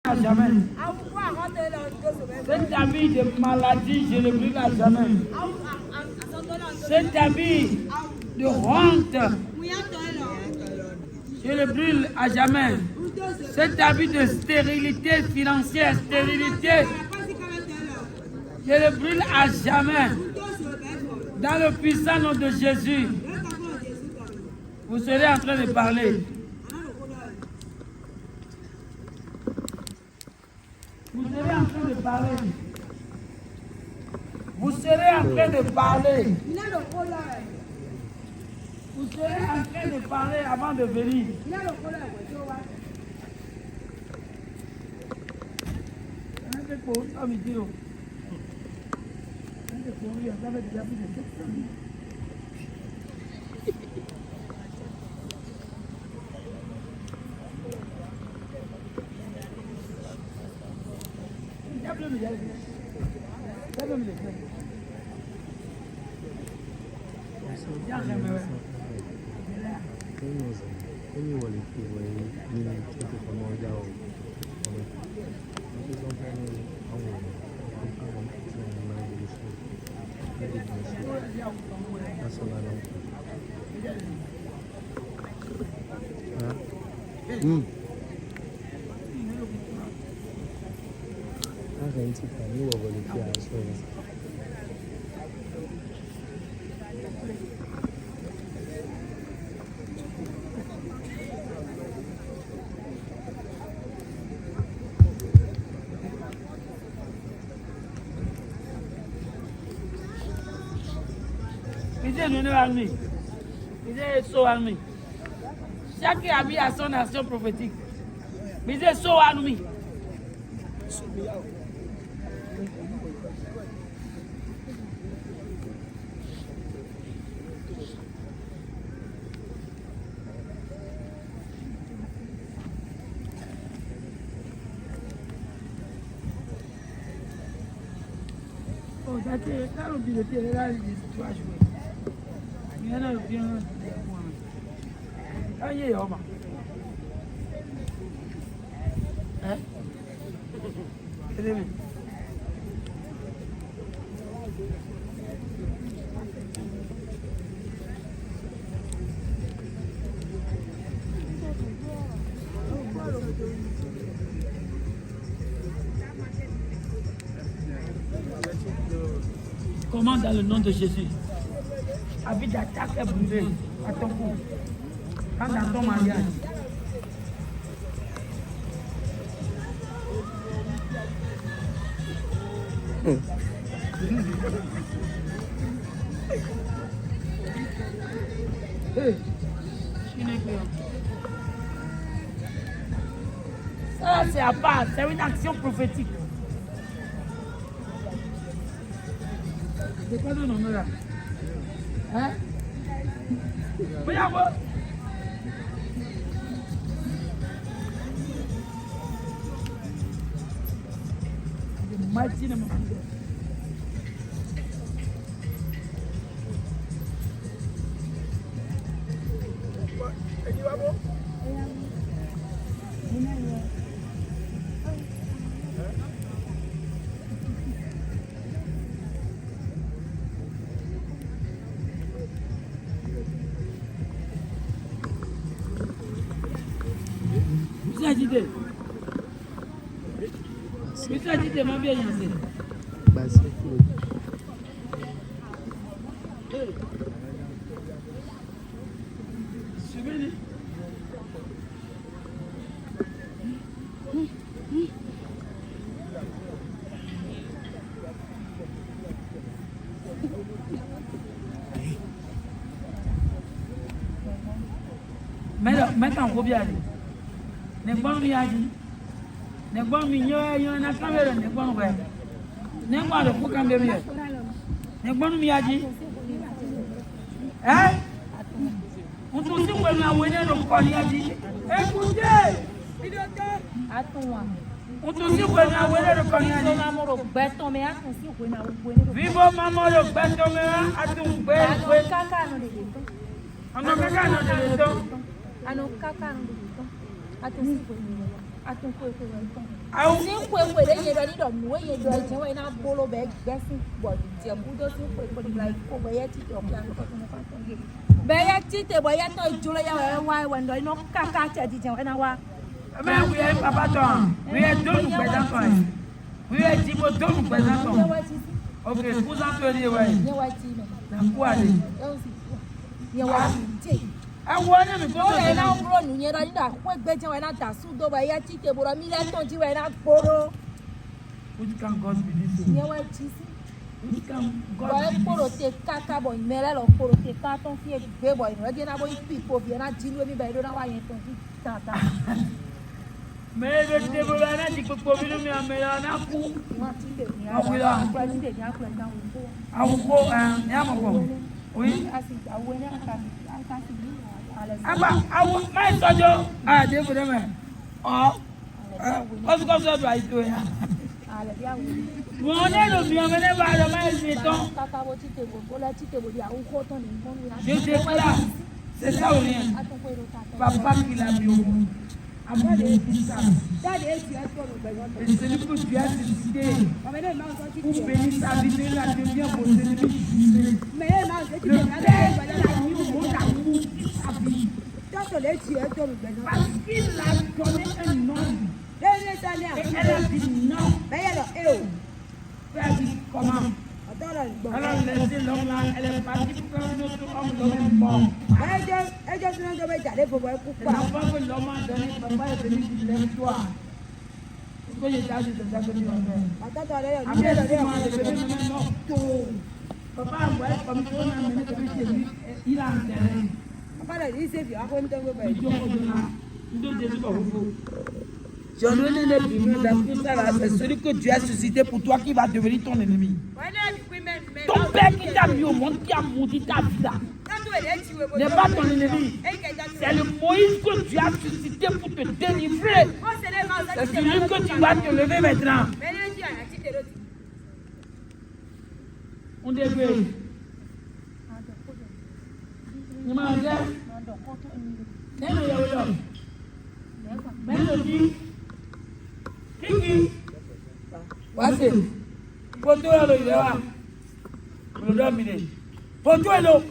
à jamais. Cet habit de maladie, je le brûle à jamais. Cet habit de honte, je le brûle à jamais. Cet habit de stérilité financière, stérilité, je le brûle à jamais. Dans le puissant nom de Jésus, vous serez en train de parler. Vous serez en train de parler. Vous serez en train de parler. Vous serez en train de parler avant de venir. Chaque ami a son action prophétique. Mais c'est so army. Oh, that's that will be the thing that is to watch with. You know, you know, oh, yeah, Oma. Eh? Comment dans le nom de Jésus, habit d'attaque est brûlé à ton cou, quand dans ton mariage. Ça c'est à part, c'est une action prophétique. C'est quoi le nom là? Hein? Bravo! Mighty name of Jesus. Bisa dit ma bien yancé. Basi kule. Subiri. Mais en bien. Ne bon mi aji. Ne bon mi yo na kamera ne bon we. Ne bon le ku kambe mi. Ne bon mi aji. Eh? On te dit que na wene no ko ni aji. Écoutez. On te dit que na wene no ko ni aji. Vivo mamoro beto me atum be. Ano kaka no de to. Ano kaka no de to. Atum I want him to go to now run near that quick better when I tassu do by a ticket, but I mean, I don't you when I borrow. Which can God be this? Which can God be this? Take Kaka boy, Merel or Poro, take Carton here, boy, again, I want people, you're not dealing with me, but I don't know why you don't Tata. Maybe they will not take a problem. I will go and Yamago. Oui. Aba my sojo dey for them. Oh. What's going to do I do ya? Wọ́n ní ló bí ọmọ ní bá lọ máa ṣe tán. C'est ça ou rien? Papa qui l'a mis au monde. Après les ça. Et c'est le coup de bien suscité. Pour bénir sa vie, de la devient pour célébrer. Mais le père l'a mis au monde à bout de sa vie. Parce qu'il a donné un nom. Et elle a dit non. Elle a dit comment? Elle a laissé l'homme là, elle est partie pour un autre homme, l'homme est mort. Elle n'a pas que l'homme a donné, papa est venu dire lève-toi. Ce que j'ai dit, c'est ça que tu vas faire. Après, elle est venue maintenant, papa a envoyé comme ça, on a amené celui chez lui, il a enterré. J'en ai l'ennemi d'Afrique, c'est celui que tu as suscité pour toi qui va devenir ton ennemi. Ton père qui t'a mis au monde, qui a maudit ta vie là, n'est pas ton ennemi. C'est le Moïse que tu as suscité pour te délivrer. C'est celui que tu vas te lever maintenant. On débrouille. Kiki, voici. Poto elo ilewa. Olo mine. Poto elo.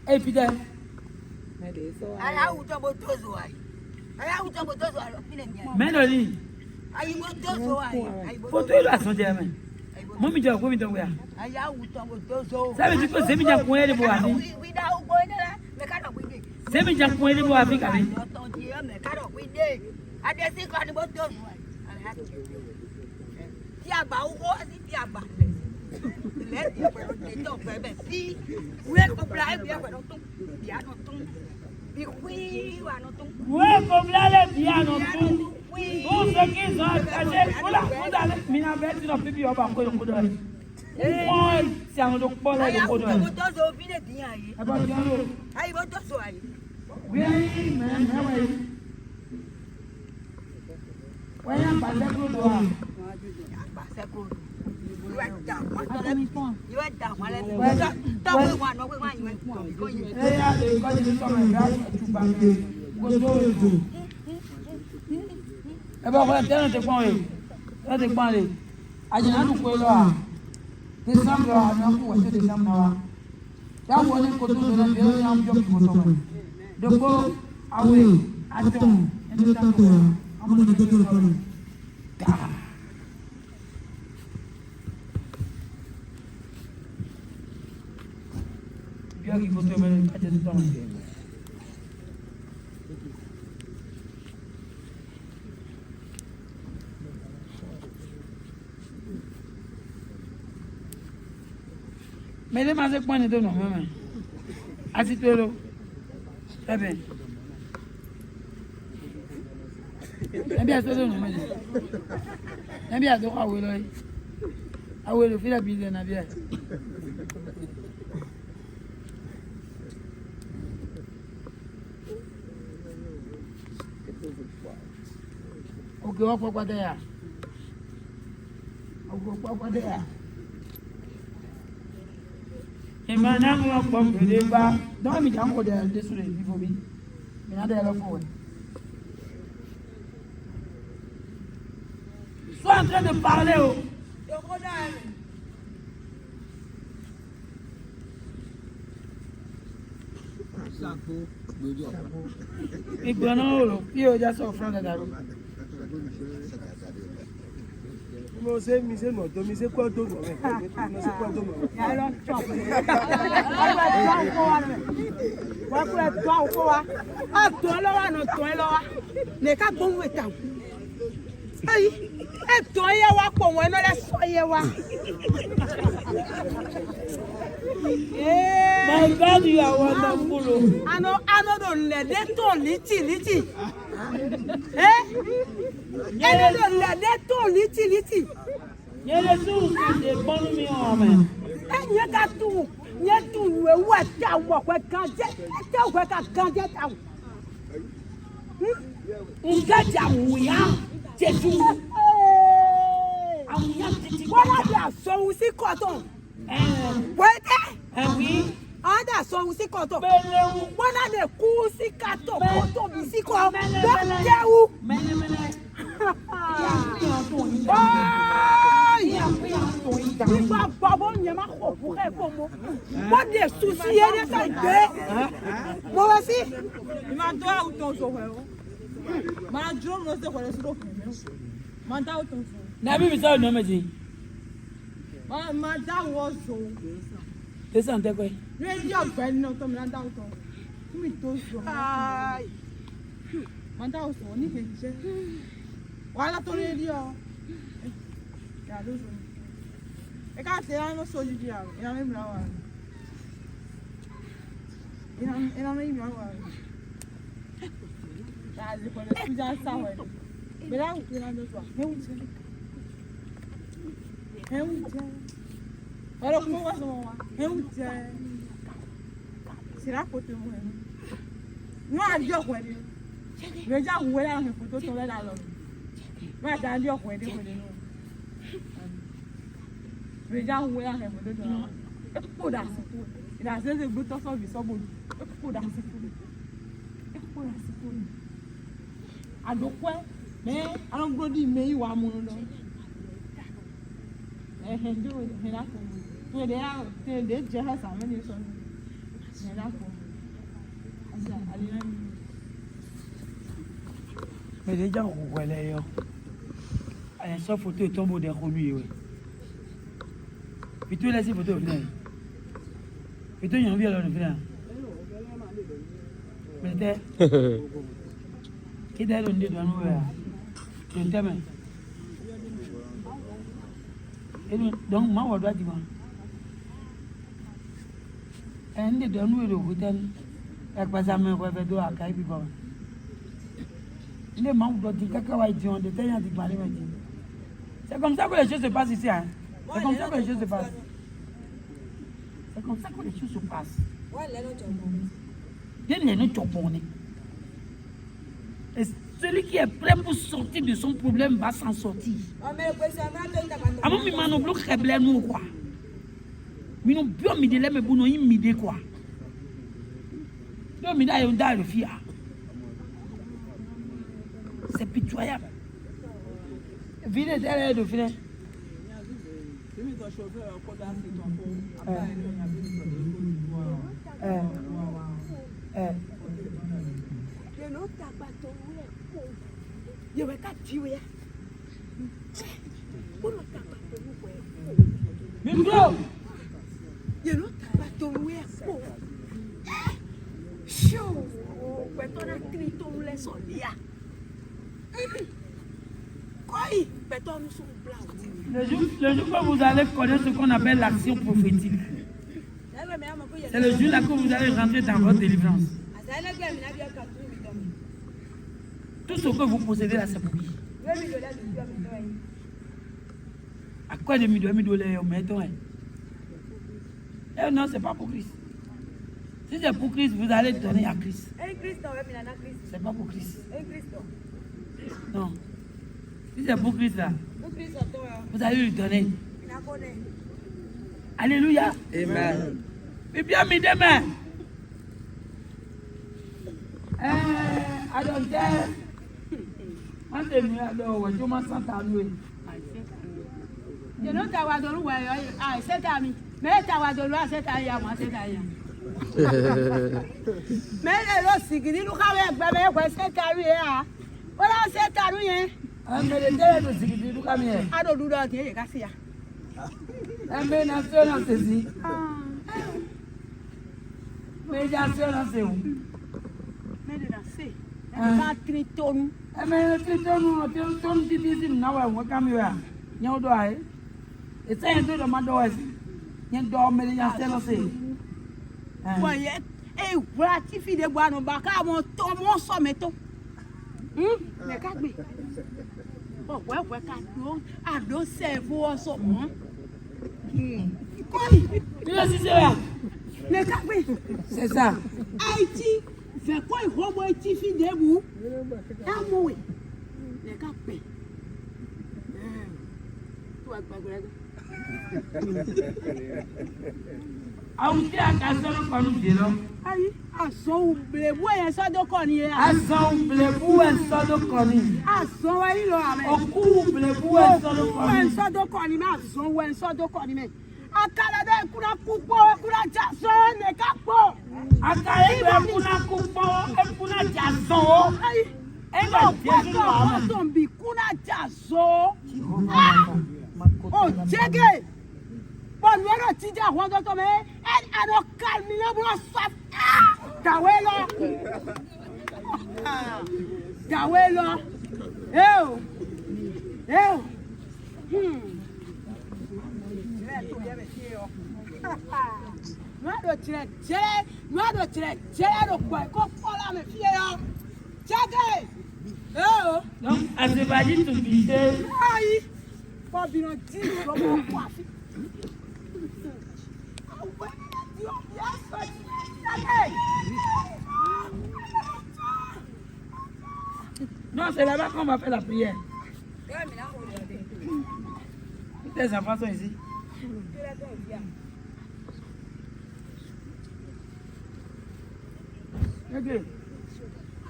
Eh Peter. Aya utobo tozo ai. Aya utobo tozo ai opine mi. Menoli. Ayi mo tozo ai. Poto elo asonje men. Mo mi jo ko mi don we. Aya utobo tozo. Sabe ti ko se mi ja kun ele bo ani. We da ugbo nela me ka do we. Se mi ja kun ele bo Africa bi. Adesi ko ni bo tozo ai. Ti agba ugo asi ti agba. Le ti pe o to pe be ti. We ko bla e bi e ko tun. Bi ano tun. Bi wi wa no tun. We ko bla le bi ano tun. Ou ce qui sont attachés, voilà, vous allez m'inviter dans le pays, on va encore le coup d'œil. Moi, c'est un autre point là, le coup d'œil. Oui, mais oui. Oui, il y a pas de coup d'œil. Eh bien, voilà, tiens, t'es pas là, t'es pas là. Aïe, n'a pas de quoi. Décembre, on a quoi, c'est décembre là. Là, on est côté de la vie, on a un job qui me tombe. Donc, ah oui, attends, et tout ça, on va te dire le bien qu'il faut te mettre à tes temps. Mais les masses point de non, maman. Assitez-le. Très bien. Eh bien, c'est non, maman. Eh bien, donc, ah oui, là. Ah oui, le fil à bise, n'a bien. Ok, on va quoi derrière. On va quoi derrière. Et maintenant, on va prendre le débat. Non, mais il y a encore des sous les vivants. Sois en train de parler. Oh. Et bon, il y a déjà son frère de Darou. Você me disse não, me disse quanto não, me disse quanto não. My God, you are wonderful. I know don't let that turn litty. Il y a des sources de bonnes millions. Oui. Ada so usi koto. Bona de ku si kato koto bisi ko. Dewu. Moi des soucis et des calculs. Moi aussi. Manda o tom so well. Ma drum no se kwere so. Manda o tom so. Na bi so no meji. Manda wo so. Te sante ko. Ready of ben no to manda o tom. Mi to so. Ai. Manda o so ni ke je. Wala to ready o. Ya lo so. E ka se no so ju ya. Ina me mra wa. Ina me mra wa. Ya ze ko le su ja sa wa. Bela o ina no so. He un je. Alors comment va son c'est la côté moi. Nous a dit quoi dire. Le ja où là une photo sur là là. Moi a dit quoi dire nous. Le ja où là une photo sur là. Et pour ça. Il a fait des boutons sur vie sur bon. Et pour ça. Et pour ça. Alors quoi mais alors gros dit mais il wa mon non. Hendu hela ko. To de ya te de je ha sa me ni so ni. Hela ko. Asa alina. Mais les gens wele yo. Aya so photo tombe de relu we. Puis tu laisses photo venir. Puis tu y envie alors de venir. Mais t'es qui d'aller on dit dans nous là. Tu t'aimes. Donc, moi, je dois dire, et nous devons nous hôtel, avec pas à main, on va faire à Kaïbi. Les membres doivent dire que de tel dit parler. C'est comme ça que les choses se passent ici. C'est comme ça que les choses se passent. C'est comme ça que les choses se passent. Il y a les noms choponnés. Et celui qui est prêt pour sortir de son problème va s'en sortir. Avant mi mano bloc rebelle nous quoi. Mi non bio mi de me bono mi de quoi. Do mi da yo da le fia. C'est pitoyable. Vide derrière de finir. You were cut you here. Mimbo. You know about to wear. Show. We're gonna treat on less on here. Quoi? Béton nous sommes blancs. Le jour que vous allez connaître ce qu'on appelle l'action prophétique. C'est le jour là que vous allez rentrer dans votre délivrance. Tout ce que vous possédez là, c'est pour qui? À quoi de $1,000 mettons? Eh non, c'est pas pour Christ. Si c'est pour Christ, vous allez donner à Christ. C'est pas pour Christ. Non. Si c'est pour Christ là, vous allez lui donner. Alléluia. Amen. Et bien, mes demain. I don't dare. One day, I know what you must not have doing. You know that was the way I said to me. Mẹ́ta wa dolo ase ta ya mo ase ta ya. Mẹ́lẹ̀ lọ sigi nínú káwé ẹgbẹ́ mi ẹ̀kọ́ ṣe kárí ẹ̀ à. Wọ́n lọ ṣe kárí yẹn. Mẹ́lẹ̀ tẹ́lẹ̀ lọ sigi nínú káwé ẹ̀. Adòdú lọ kì í yẹ ká sí ya. Mẹ́lẹ̀ náà ṣe náà ṣe sí. Mẹ́lẹ̀ ṣe náà ṣe wù. Mẹ́lẹ̀ náà ṣe. Ẹ bá tiri tónu. Mẹ́lẹ̀ tiri tónu títí sí náwó ẹ̀wọ̀n kámi wẹ̀ à. Nyẹ́ o dọ̀ ayé. Ìsẹ́yìn tó dọ̀ máa dọ̀ ẹ̀ sí. Nyẹ́ dọ̀ mẹ́lẹ̀ yà ṣe náà ṣe. Wọ̀nyẹ ìwúra tí fìdí bu àná bá káwọn tó mọ́ sọ mi tó. Mẹ̀ká gbé. Ọ̀wẹ́wẹ́ ká tó àdó sẹ́ẹ̀fù ọ̀sọ̀ mọ́. Kọ́ni. Bí o sì ṣe wà. Mẹ̀ká gbé. C'est ça. Àìtí fẹ̀kọ́ ìhọ́mọ etí fìdí bu. Ẹ mú wẹ̀. Mẹ̀ká gbé. Tó wà gbàgbé rẹ̀. Àwọn tí a ka sọ̀rọ̀ kọ́ni jẹ lọ. Ayi, àsọ̀wò bèbú ẹ̀yẹ sọ́dọ̀ kọ́ ni yẹn. Asọ̀n bìlẹ̀bù ẹ̀ sọ́dọ̀ kọ́ni. Àsọ̀wò ẹ̀yìn lọ àmẹ́. Òkú bìlẹ̀bù ẹ̀ sọ́dọ̀ Wọ́n kọ́ni. sọ́dọ̀ kọ́ ni mẹ́ àsọ̀wò ẹ̀ sọ́dọ̀ kọ́ ni mẹ́. Akálẹ̀dẹ̀ ìkúra púpọ̀ ìkúra jà sọ́ ẹ̀ ká pọ̀. Àkàrà ìgbà ẹ̀kúnná kú pọ̀ ẹ̀kúnná jà sọ̀ ọ́. Ayi, Ẹ̀gbà Jésù lọ àmọ́. ọ̀tọ̀ ń bi ìkúra jà sọ́. Ò jẹ́gẹ̀. Bọ́ọ̀lù ẹ̀rọ ti jẹ́ àwọn ọ̀dọ́ tó mẹ́ ẹ̀ àná kàlmi yẹn bọ́ sọ dàwé lọ. Dàwé lọ. Ẹ o. Nuado tirẹ̀ jẹ́rẹ́ ló pọ̀ kó kọ́lá mi fi yọ. Jẹ́gẹ̀. Donc, àṣebàjì tún fi ṣe. Ayi. Bọ́bìnrin tí ìjọba ọkọ̀ àfi. Àwọn ènìyàn tí ó fi ẹ̀sọ́ jẹ́gẹ̀. Non, c'est là-bas qu'on va faire la prière. Tes enfants sont ici. Ok.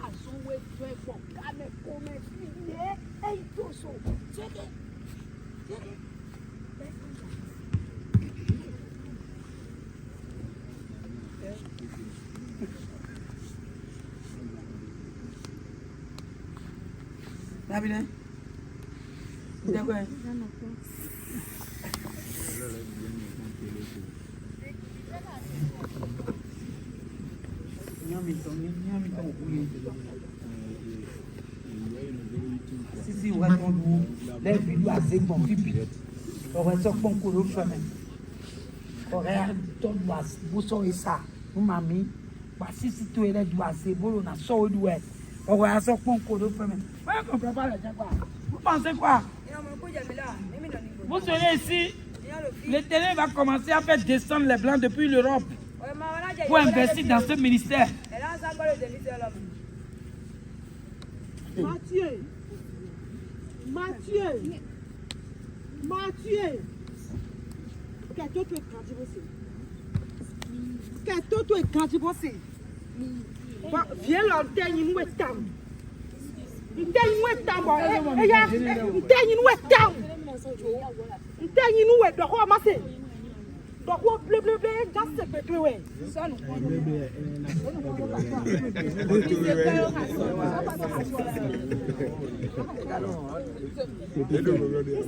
Àsọ̀wò ètò ẹ̀fọ́ kálẹ̀ kó mẹ́ sí ilé ẹ̀yìn tó so. Jẹ́gẹ̀. David, c'est quoi? Si, on va ton loup, les vidéos assez bon, pipi. On va sortir ton coup de chemin. On va ton doigt, vous saurez ça, vous mamie. Si tu es là, tu as assez bon, on a sorti du ouest. On va sortir ton coup de chemin. On ne comprend pas la quoi. Vous pensez quoi? Vous serez ici, l'Éternel va commencer à faire descendre les Blancs depuis l'Europe pour investir dans ce ministère. Mathieu. Kẹ̀tọ́ tó ìkànjú bó ṣe. Viens là, ntẹ́yìn inú ẹ̀ tàm. Ntẹ́yìn inú ẹ̀ tàm bọ̀ ẹ̀yà ntẹ́yìn inú ẹ̀ tàm. Ntẹ́yìn inú ẹ̀ dọ̀kọ́ ọmọ ṣe. Dọ̀kọ́ blébléblé já ṣe pépé wẹ̀.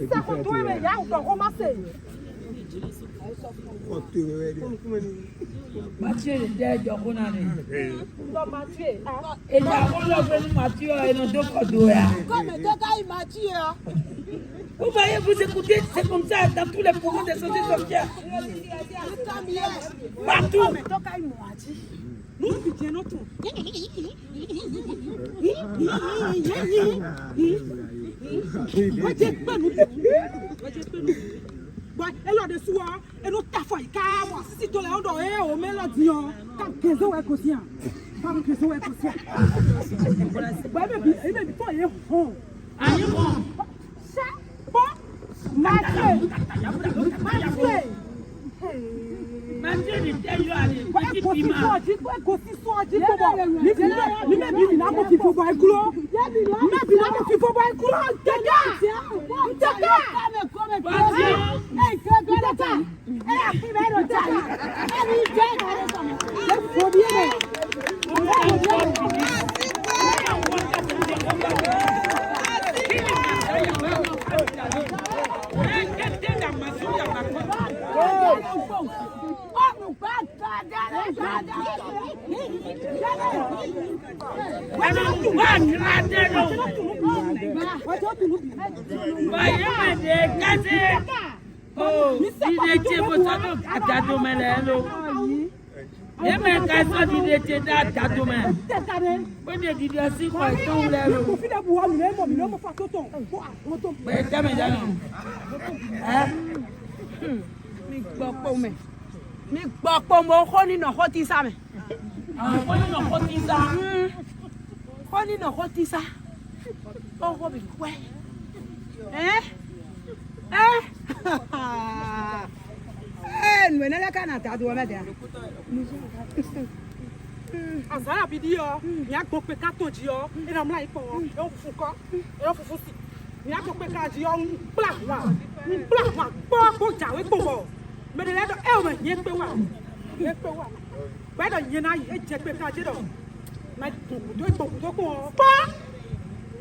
Ìṣàkóso ẹ̀rẹ̀ yà dọ̀kọ́ ọmọ ṣe. Mathieu était Jokonane. Mathieu. Et là, on l'a fait Mathieu et nos deux codos. Comme Tokai Mathieu. Vous voyez, vous écoutez, c'est comme ça dans tous les programmes des sociétés sociales. Partout. Nous, pitié, notre. Et là dessus et nous t'a fait car si tu l'as endoré au mélodie comme que zo est conscient comme que zo est conscient ouais mais toi il est bon Allez bon ça bon Mathieu Manger des tels allez, petit Go piment. si so ji ko bo. Ni me bi na mo fi fo ba kulo. Ni me bi na mo fi fo ba kulo. Tega. Vas-y. Oh, il était pour ça donc à ta domaine là. Et mais quand ça il était à ta domaine. Moi je dis si quoi ton là. Mais jamais jamais. Mi gbọ́ pé mo kọ́ nínú ọkọ̀ tí sá mi. Àwọn ni no kotisa. Kọ́ nínú ọkọ̀ tí sá. Ọkọ̀ mi pẹ́. Nu enele ka na ta do me de. Azara bi di o. Ni agbo pe ka to ji o. E na mla ipo o. E o fufu ko. E o fufu si. Ni agbo pe ka ji o. Pla wa. Po jawe po bo. Me de le do e o me ye pe wa. Ye pe wa. Ba do yin na e je pe ka je do. Ma do ko o. Pa.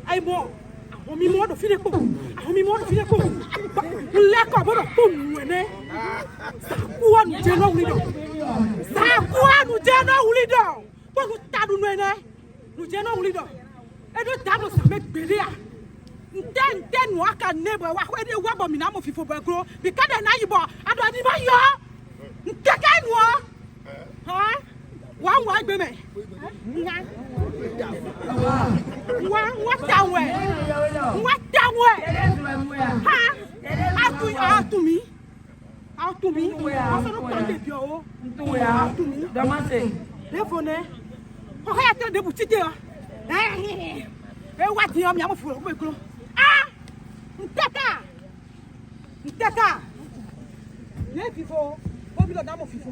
Ai mo. Àwọn mi mo do fi de po. Le ko bo do po mu ene. Sakuwa nu je no wuli do. Po ku ta du nu ene. Nu je no wuli do. E do ta do sa me gbere a. Nte nu aka nebo wa ko e wa bo mi na mo fifo bo egro. Bi ka de na yibo. Ado adi ba yo. Nte ka nu o. Ha? Wa gbe me. Wa tawe. Ha? Atu mi. Aso no ko de bi o. Damasse. Levone. O ha ate de butite o. E wa ti o mi am furo ko ekuro. Ah! Nteka. Ye fifo. O bi lo na mo fifo.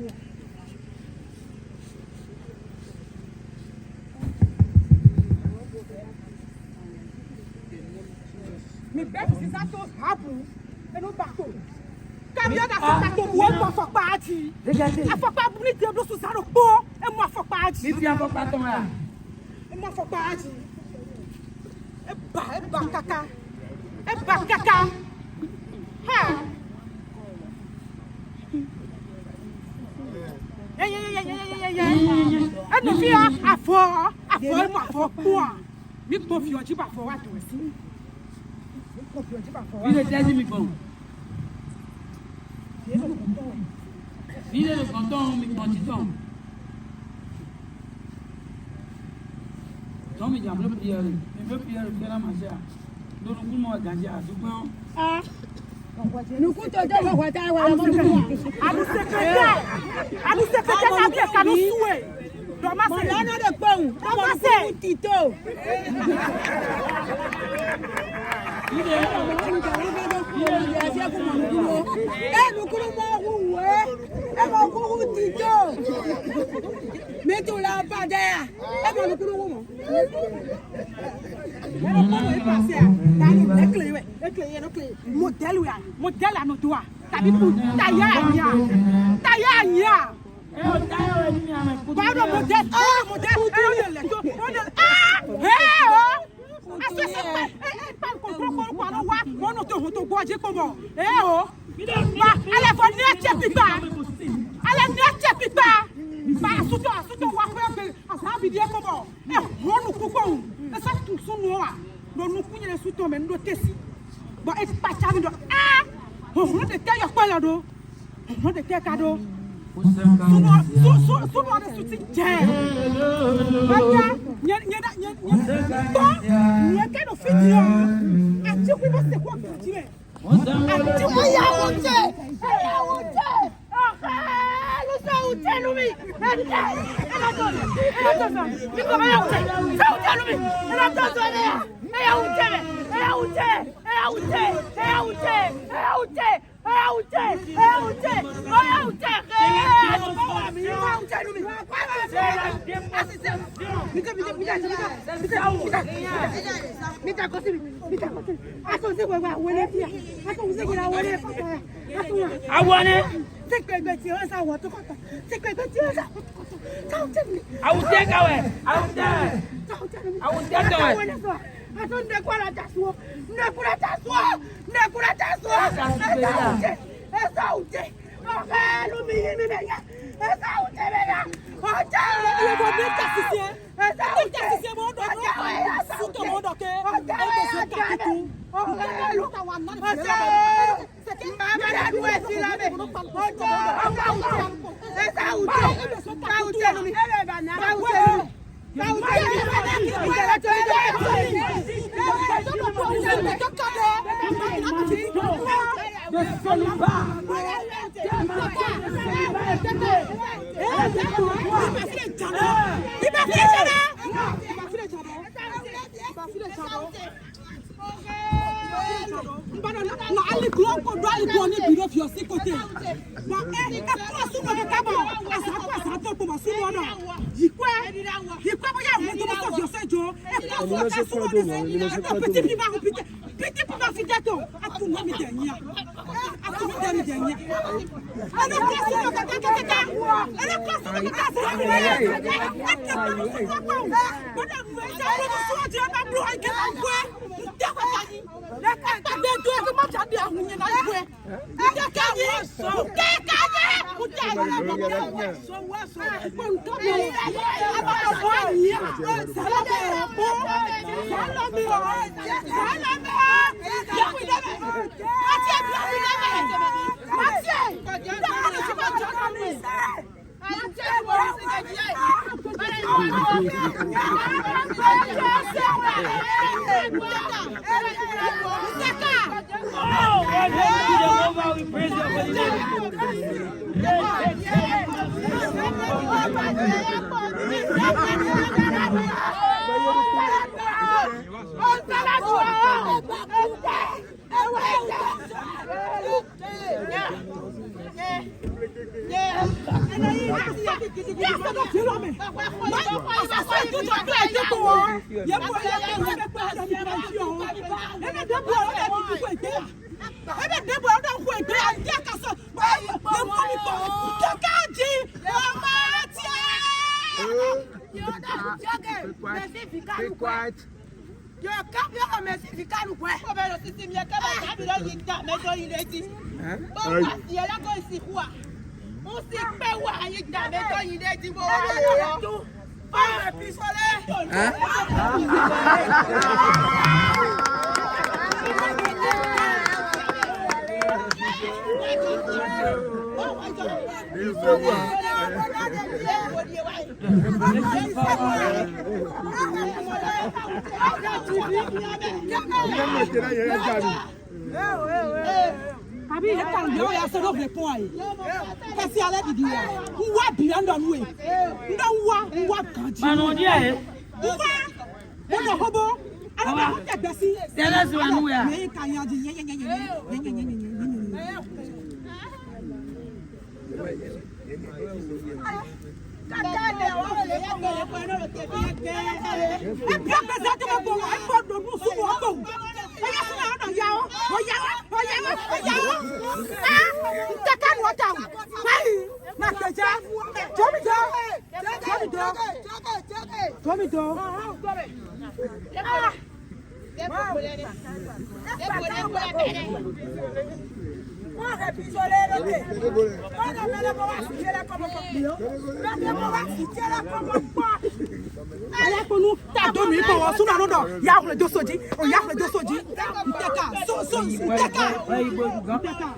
Mi bẹ́ẹ̀ sì sá tó sáàbù ẹnu bàtò. Kábíyá dà sí sá tó bu ẹ̀ mọ̀ fọ̀pá àti. Afọ̀pá bu ní tiẹ̀ lóṣù sáré pọ̀ ẹ̀ mọ̀ fọ̀pá àti. Ní ti afọ̀pá tán ya. Ẹ̀ mọ̀ fọ̀pá àti. Ẹ̀ bà kàkà. Ha! Ẹ̀ nù fi àfọ̀ ẹ̀ mọ̀ àfọ̀ pọ̀. Mi tó fi ọjí bà fọ̀ wá tó sí. Il est déjà mis bon. Il est le canton, mais quantité. Non, mais il y a un peu de pierre. Il veut pierre, il fait la manger. Donc, nous pouvons gagner à tout point. Alu secrétaire na bien ka no soué. Mo lana de pon. Mo tito. Modèle à nos doigts. Tabi ku taya nya. Pardon modèle.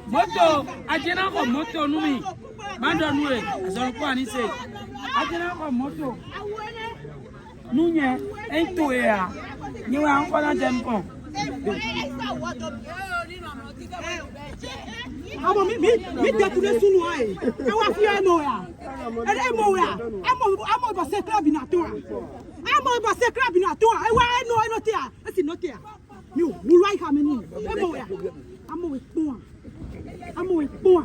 Moto, ajena ko moto numi. Mando nue, azon ko ani se. Ajena ko moto. Nunye, ento ya. Ni wa ko na dem ko. Amo mi détourner sous nous e wa fi e mo ya. Amo ba se club na to. Amo ba se club na to. E wa no te a. E si no te a. Mi o wa ka me ni. E mo ya. Amo we pon. Amu boa.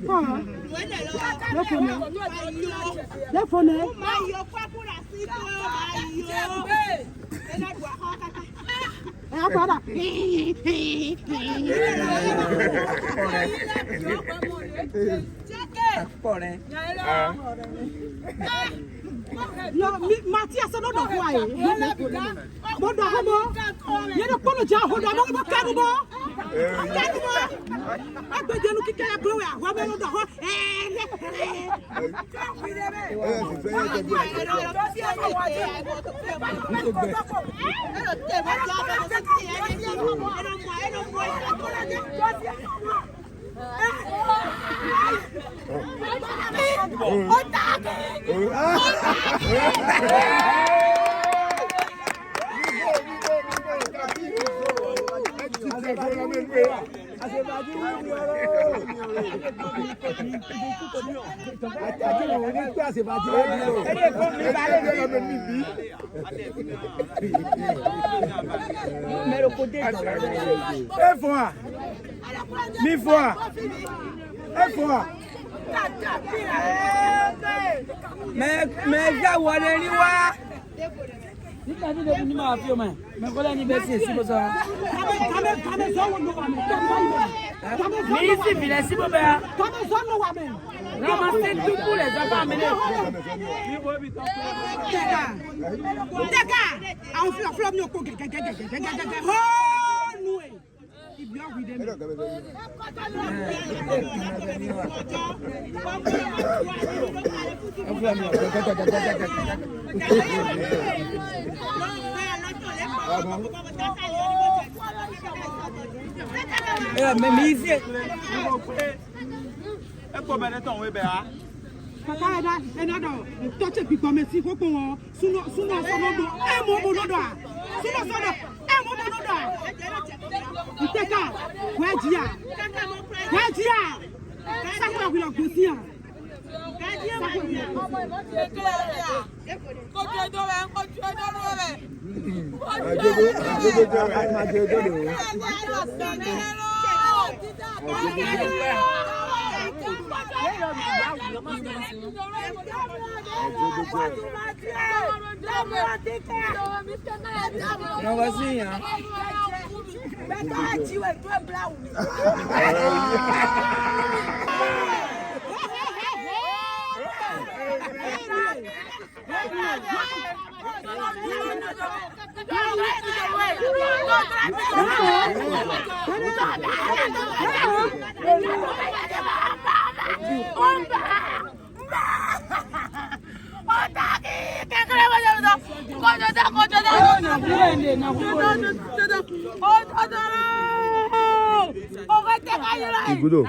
Ah. Le phone. Agora. Yo, Matias no do why. Mo do ho mo. Ye do polo ja ho do mo mo kanu mo. Kanu mo. Agbeje nu kike ya glow ya. Wa mo do ho. Mais ya wale ni wa. Ni ka ni de ni ma fi o me. Me ko la ni be si si bo so. Kame zo wo no wa me. Ni si bi la si bo be. Kame zo no wa me. Ramasser tout pour les enfants amener. Teka. Àwọn fi oflo mi oko gege. Ho nu e. Ibi o wi de mi. Mais ici. Kaka ena do touch bi gbo me si ko won suno so no do mo no do a suno so do mo no do a iteka wajia sakwa wi lo gosi a Não vai assim, hein? Igudo.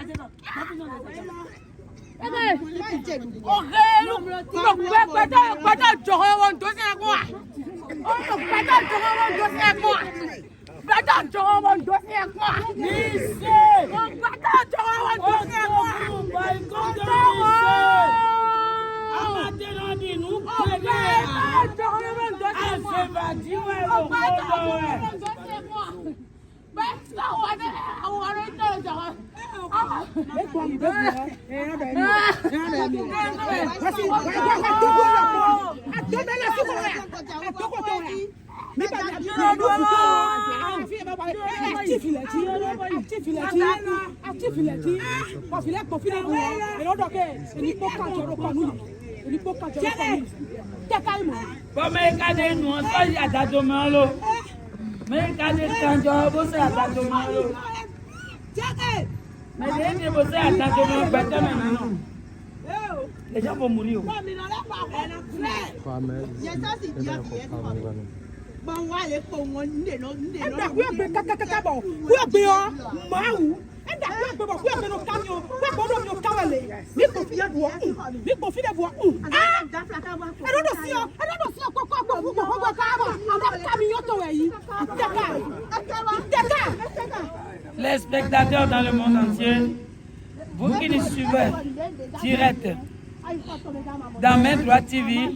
Les gens vont mourir. Les spectateurs dans le monde entier, vous qui nous suivez direct dans Main Droite TV,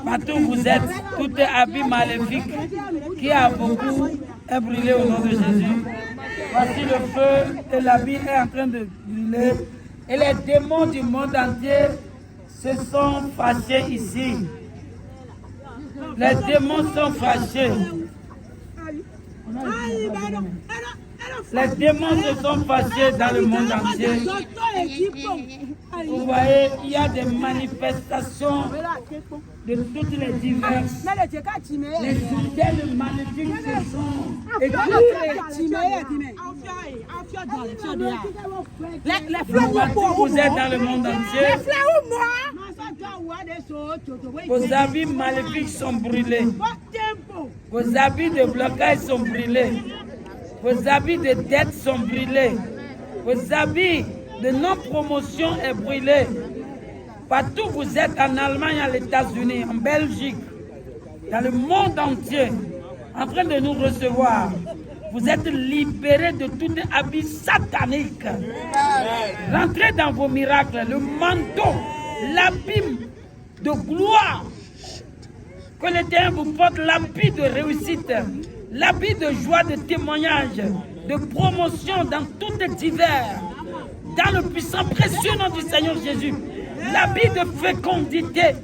partout où vous êtes, tout est habit maléfique qui a beaucoup brûlé au nom de Jésus. Voici le feu et la vie est en train de brûler. Et les démons du monde entier se sont fâchés ici. Les démons sont fâchés. Les démons se sont fâchés dans le monde entier. Vous voyez, il y a des manifestations de toutes les diverses. Les fidèles maléfiques se sont écrits. Vous êtes dans le monde entier. Vos habits maléfiques sont brûlés. Vos habits de blocage sont brûlés. Vos habits de dette sont brûlés. Vos habits de non-promotion est brûlé. Partout vous êtes, en Allemagne, aux États-Unis, en Belgique, dans le monde entier, en train de nous recevoir. Vous êtes libérés de tout habit satanique. Rentrez dans vos miracles, le manteau, l'habit de gloire. Que l'Éternel vous porte l'habit de réussite, l'habit de joie, de témoignage, de promotion dans tout divers. Dans le puissant précieux nom du Seigneur Jésus, l'habit de fécondité,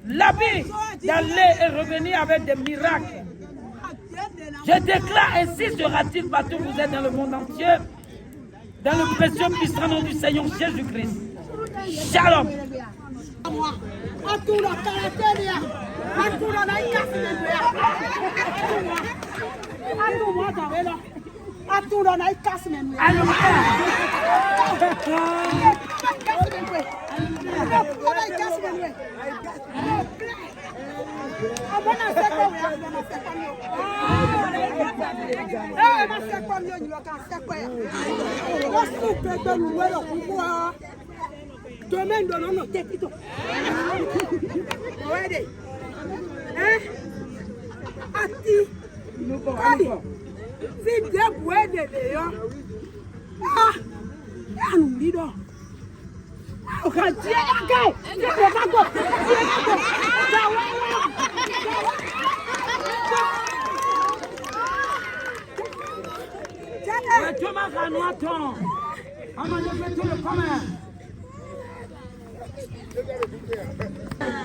l'habit d'aller et revenir avec des miracles. Je déclare ainsi sera-t-il partout où vous êtes dans le monde entier, dans le précieux puissant nom du Seigneur Jésus-Christ. Shalom.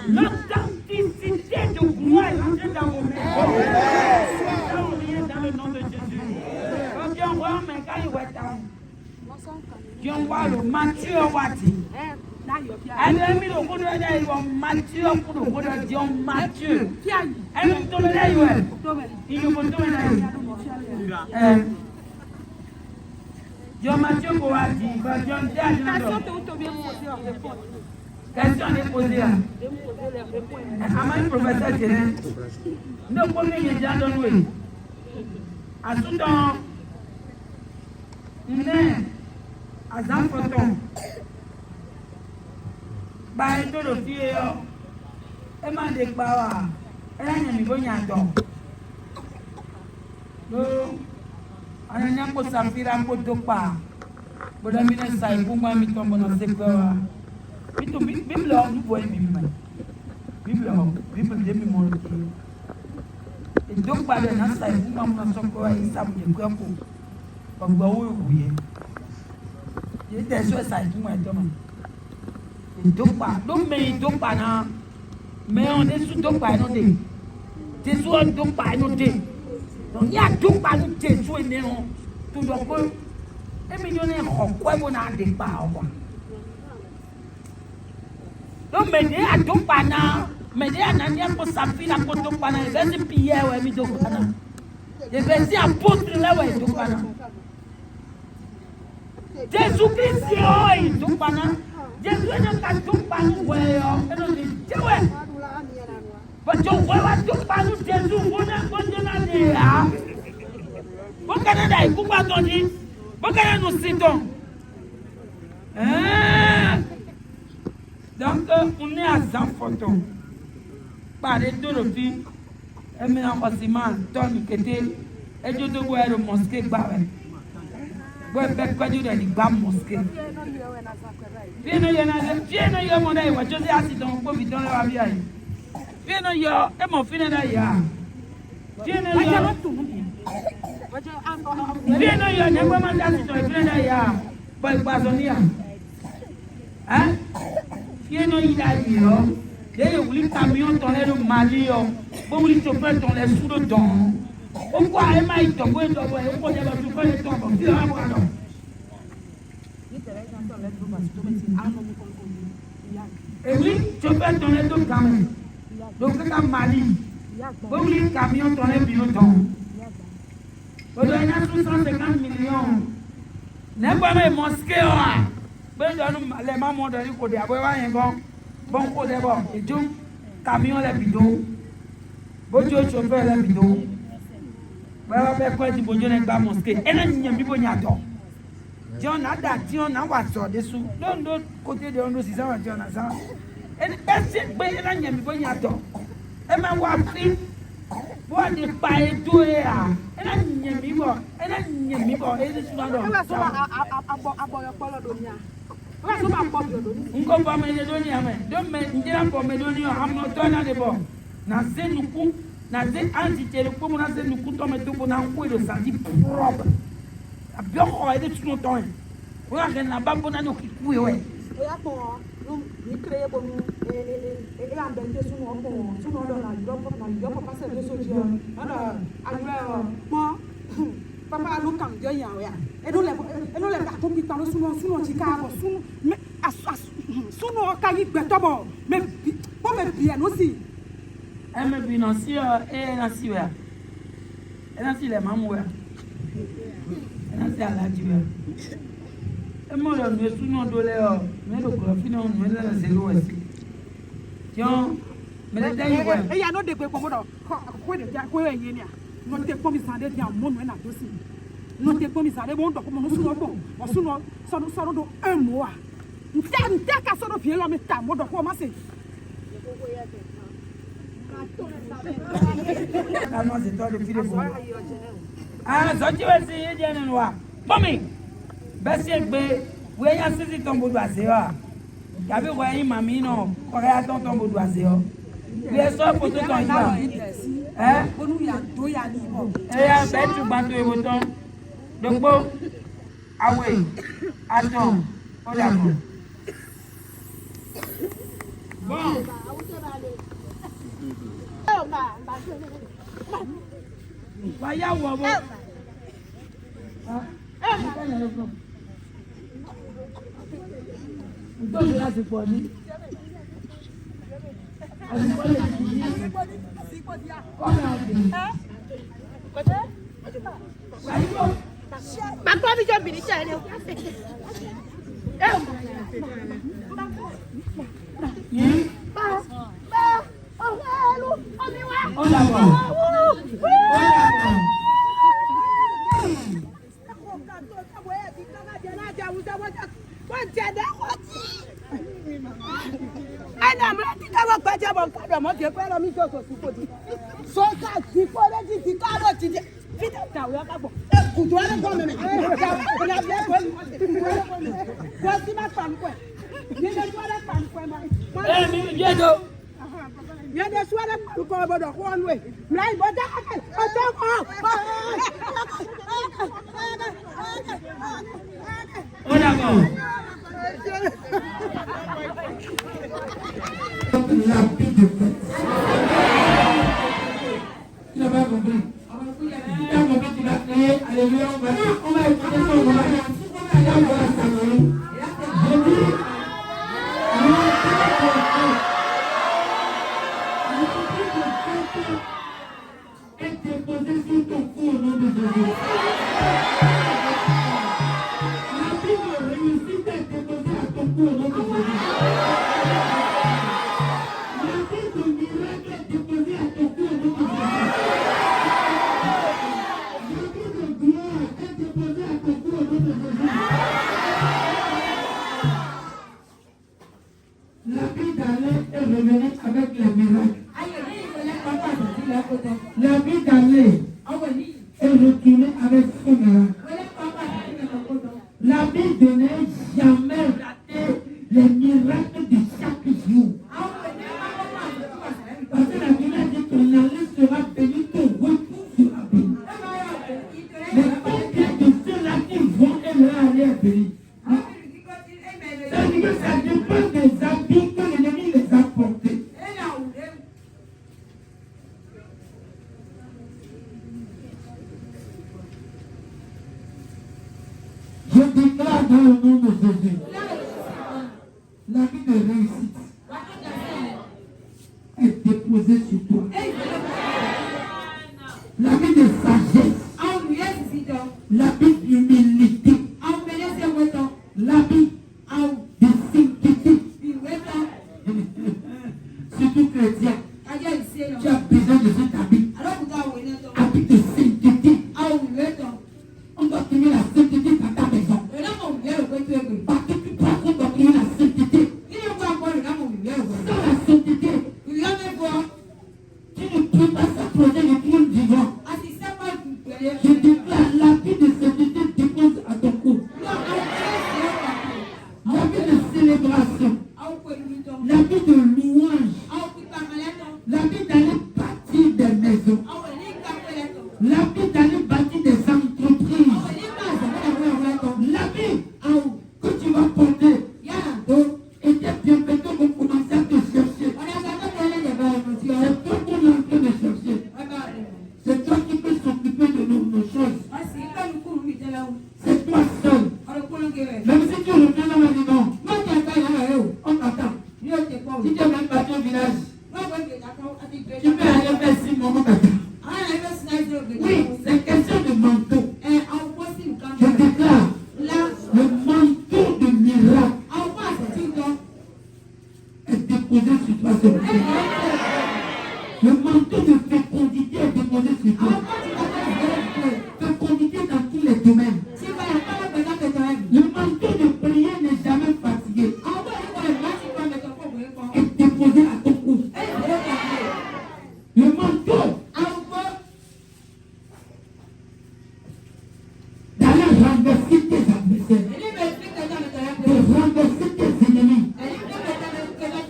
L'authenticité de moi est rentrée dans vos maisons. Dans le nom de Jésus. Mathieu Wati. Question déposée là. Amani professeur Thierry. Nous pouvons y aller dans nous. À tout temps, nous à Zanfoton. Bah, il doit le faire. Et m'a dit bah, elle a mis bon yando. Donc, on a un peu s'affirmer un peu de pas. Bon, la mine ça, pour moi, mi tombe dans ce quoi. Bim là, nous voyons bim là, bim demi mon. Et donc pas de nan ça, pour moi, mon son quoi, il s'aime bien quoi pour. Comme bah oui. Il était sur ça, tout moi demain. Et donc pas non. Mais on est sous donc pas non dé. T'es sous donc pas non dé. Donc il y a donc pas nous t'es sous et non. Tout donc et millionnaire quoi on a des pas quoi. Donc mais à donc pas non. Mais à n'ania pour s'appuyer la pour donc pas non. Il va Pierre ouais mi donc pas non. Il va dire apôtre là ouais donc pas non. Jésus-Christ est donc pas non. Jésus n'a pas donc pas nous ouais. Et nous dit ouais. Parce que voilà donc pas nous Jésus on a dit ah. Au Canada, il faut pas t'en dire. Au Canada, nous citons. Donc, on est à Zanfoton. Par les deux filles, et maintenant, aussi mal, Tony, qui était, et je dois voir le mosquée, Barre. Vous avez quoi dire de la mosquée? Viens, il y a mon aïe, je dis, ah, si ton pauvre, il donne la vie. Viens, il y a, et mon fils, il y a. Viens, il y a un moment d'assistance, ya. Boy, Basonia. Hein? Viens, il a dit, il y a un camion dans le Mali, pour lui choper dans les sous de temps. Pourquoi elle m'a dit, pourquoi elle m'a dit, pourquoi elle m'a dit, et oui, choper dans les deux camions. Donc, c'est un Mali. Pour lui, camion dans les pilotons. Pour lui, il y a 250 millions. N'est pas même mosquée, les mamans de l'île, bon, côté bon, et tout, camion les bidons, bon, chauffeur les bidons. Voilà, mais quoi, tu peux dire que mosquée. Et là, il n'y a plus de temps. John a dat, John a wat dessous. Dans l'autre côté de nous, c'est ça, John a ça. Et c'est bien, il n'y a plus de temps. Et ma voix pris, voix de paille tout et là. Et là, il n'y a plus de temps. Et là, il n'y a plus de temps. Et là, il n'y a plus de temps. Nko me doni ame don me ndira ko me doni amno tona de bo na zenuku na ze anti tele ko na zenuku to me to na ko do sandi propre abio ko ede tuno ton o ya ke na bambo na no kiku we o ya ko no ni créer bo e ambente suno ko suno do na yo pa se de sojo na anwe mo papa lu kam jo ya we e no le ka to bi tan suno ti ka bo suno me suno ka yi gbe to bo me bo me bi en aussi e me bi no si e na si we e na si le mamu we e na si ala ji we e mo lo no suno do le o me lo ko fi no me le na se lo we si jo me le dai we e ya no de gbe ko do ko de ja ko e yin ni a no te ko mi sande ti am mo no na do si no te ko mi sande bo ndo ko mo suno ko o suno so do un mois nte ka so do fie lo mi ta mo do ko ma se non, c'est toi le fil de fou. Ah, ça tu vas essayer de nous voir. Pomi, Bessie Bé, où est-ce que c'est ton bout d'oiseau? Tu as vu où est mamie non? Où est-ce que ton bout d'oiseau? Où est-ce que pour tout ton temps? Hein? Et à bête, tu vas te bouton. Donc bon, ah oui, attends, oh d'accord. Bon. Vaya huevo. Entonces la se pone. Papa mi jọ bìrì ṣe ẹni o. La vie d'aller est retournée avec son miracle. La vie de n'est jamais raté les miracles de chaque jour. Parce que la Bible dit que la liste sera bénie pour vous. de réussite est déposée sur toi. L'habit de sagesse, l'habit d'humilité, l'habit de sainteté. Surtout chrétien, tu as besoin de cet habit. Habit de sainteté. On doit trouver la sainteté dans ta maison. Partout tu passes, on doit trouver la sainteté. Sans la sainteté, tu ne peux pas s'approcher du trône divin. Je déclare l'habit de sainteté dépose à ton cou. L'habit de célébration, l'habit de louange, l'habit d'aller bâtir des maisons, l'habit d'aller bâtir des entreprises, l'habit que tu vas porter. Et tes bienfaiteurs vont commencer à te chercher. C'est toi qu'on est en train de chercher. C'est toi qui peux s'occuper de nos choses. C'est toi seul. Même si tu reviens dans la maison, on t'attend. Si tu as même bâti un village, tu peux aller faire 6 mois, on t'attend. Oui, c'est question de manteau. Je déclare le manteau de miracle est déposé sur toi ce matin. Le manteau de fécondité est déposé sur toi. Fécondité dans tous les domaines. Le manteau de prière n'est jamais fatigué. Est déposé à ton cou. Le manteau d'aller renverser tes adversaires, de renverser tes ennemis,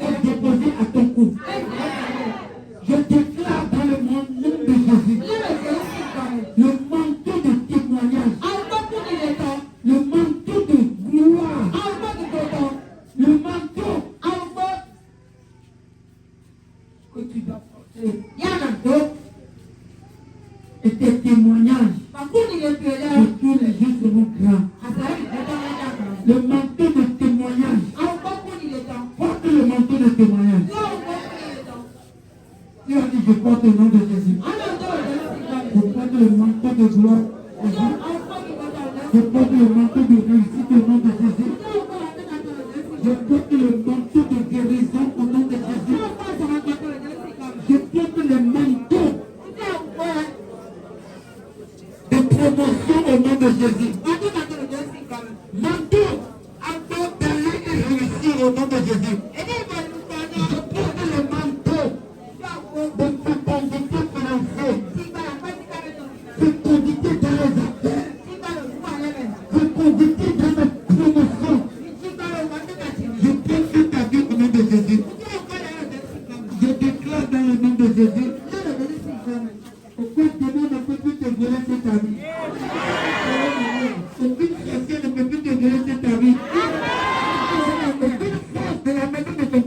est déposé à ton cou. Je déclare dans le nom de Jésus le manteau de témoignage, le manteau de gloire, le manteau que tu dois porter. Et tes témoignages pour tous les jours seront grands. Le manteau de témoignage. Porte le manteau de témoignage. Tu as dit je porte le nom de Jésus. Je porte le manteau de gloire. Je porte le manteau de réussite au nom de Jésus. Je porte le manteau de guérison au nom de Jésus. Je porte le manteau de promotion au nom de Jésus. Manteau d'aller et réussir au nom de Jésus. Je porte le manteau de fécondité financière, fécondité dans les affaires, fécondité dans la promotion. Je prends ta vie au nom de Jésus. Je déclare dans le nom de Jésus. Aucun démon ne peut plus te voler cette vie. Aucune sorcière ne peut plus te voler cette vie. Aucune force de la maison ne peut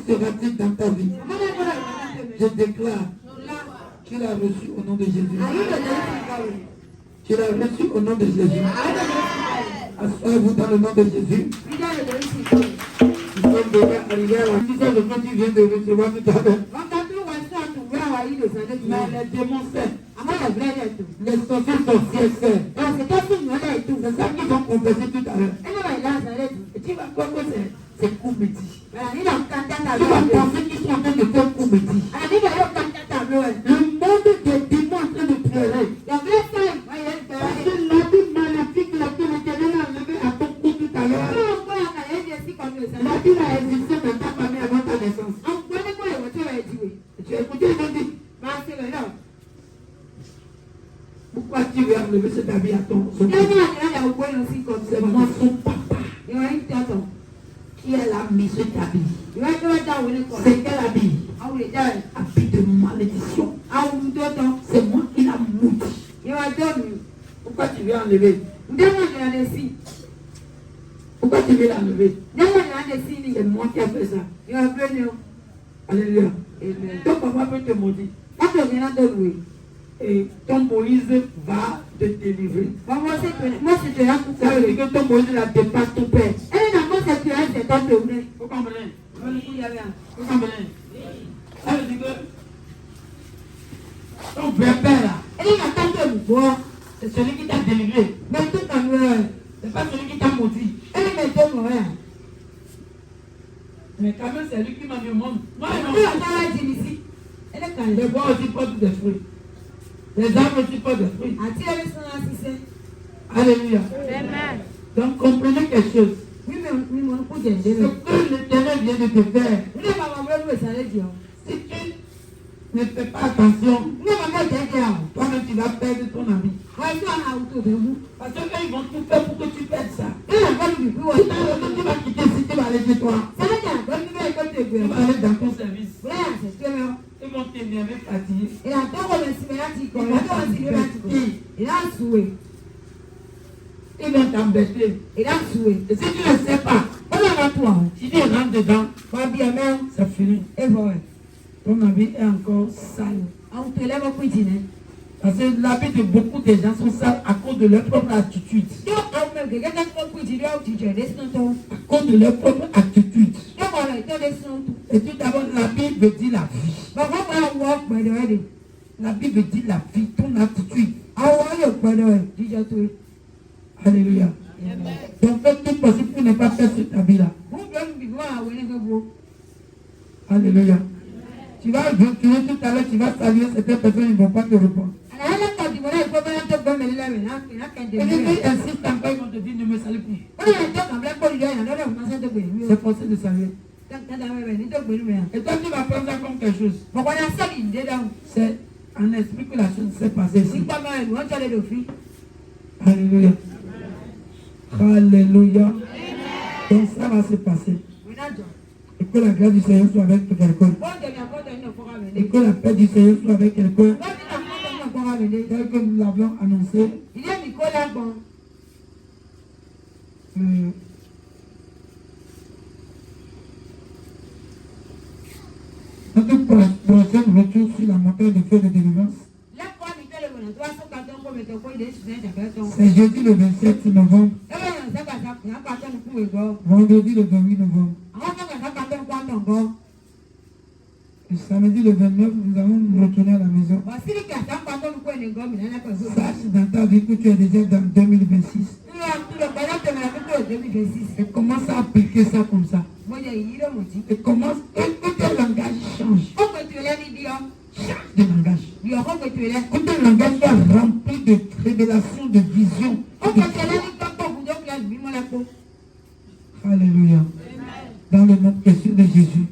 sera-t-il dans ta vie? Je déclare, tu l'as reçu au nom de Jésus. Tu l'as reçu au nom de Jésus. Assoyez-vous dans le nom de Jésus. Nous sommes déjà arrivés à la mission de que tu viens de recevoir tout à l'heure. Mais les démons savent. Les sorciers savent. C'est ça qu'ils ont confessé tout à l'heure. Et tu vas croire que c'est comédie. Tu vas penser qu'ils sont en train de faire comédie. Le monde des démons en train de pleurer. Parce que l'habit maléfique que l'Éternel a enlevé à ton cou tout à l'heure. L'habit a existé dans ta famille avant ta naissance. Tu as écouté, ils ont dit. Pourquoi tu veux enlever cet habit à ton cou? C'est moi son papa qui a mis cet habit. C'est quel habit? Habit de malédiction. C'est moi qui l'a maudit. Pourquoi tu veux enlever? Pourquoi tu veux l'enlever? C'est moi qui a fait ça. Alléluia. Ton papa peut te maudire. Et ton Moïse va te délivrer. Ça veut dire que ton Moïse la dépasse ton père. Vous comprenez? Vous comprenez? Ça veut dire que ton père là, c'est celui qui t'a délivré. C'est pas celui qui t'a maudit. Mais quand même, c'est lui qui m'a dit au monde. Moi, les bois aussi portent des fruits. Les arbres aussi portent des fruits. Alléluia. Amen. Donc, comprenez quelque chose. Ce que l'Éternel vient de te faire, si tu ne fais pas attention, toi-même tu vas perdre ton ami. Parce qu'ils vont tout faire pour que tu perdes ça. Tu vas quitter si tu vas aller chez toi. Tu vas aller dans ton service. Ils vont t'énerver, fatiguer. Ils vont t'embêter. Et si tu ne sais pas, si tu rentres dedans, c'est fini. Ton habit est encore sale. Parce que l'habit de beaucoup de gens sont sales à cause de leur propre attitude. À cause de leur propre attitude. Et tout d'abord, la Bible dit la vie. La Bible dit la vie, ton attitude. Alléluia. Donc faites tout possible pour ne pas faire cet habit-là. Alléluia. Tu vas tuer tout à l'heure, tu vas saluer certaines personnes, ils ne vont pas te répondre. Et les filles insistent encore, ils vont te dire ne me salue plus. C'est forcé de saluer. Et toi tu vas prendre ça comme quelque chose. C'est en esprit que la chose s'est passée ici. Alléluia. Alléluia. Donc ça va se passer. Et que la grâce du Seigneur soit avec quelqu'un. Et que la paix du Seigneur soit avec quelqu'un. Tel que nous l'avions annoncé. Notre prochaine retour sur la montagne de feu de délivrance, c'est jeudi le 27 novembre, vendredi le 28 novembre. Le samedi le 29, nous allons nous retourner à la maison. Sache dans ta vie que tu es déjà dans 2026. Et commence à appliquer ça comme ça. Et commence, que ton langage change. Change de langage. Que ton langage soit rempli de révélations, de visions. Alléluia. Dans le nom précieux de Jésus.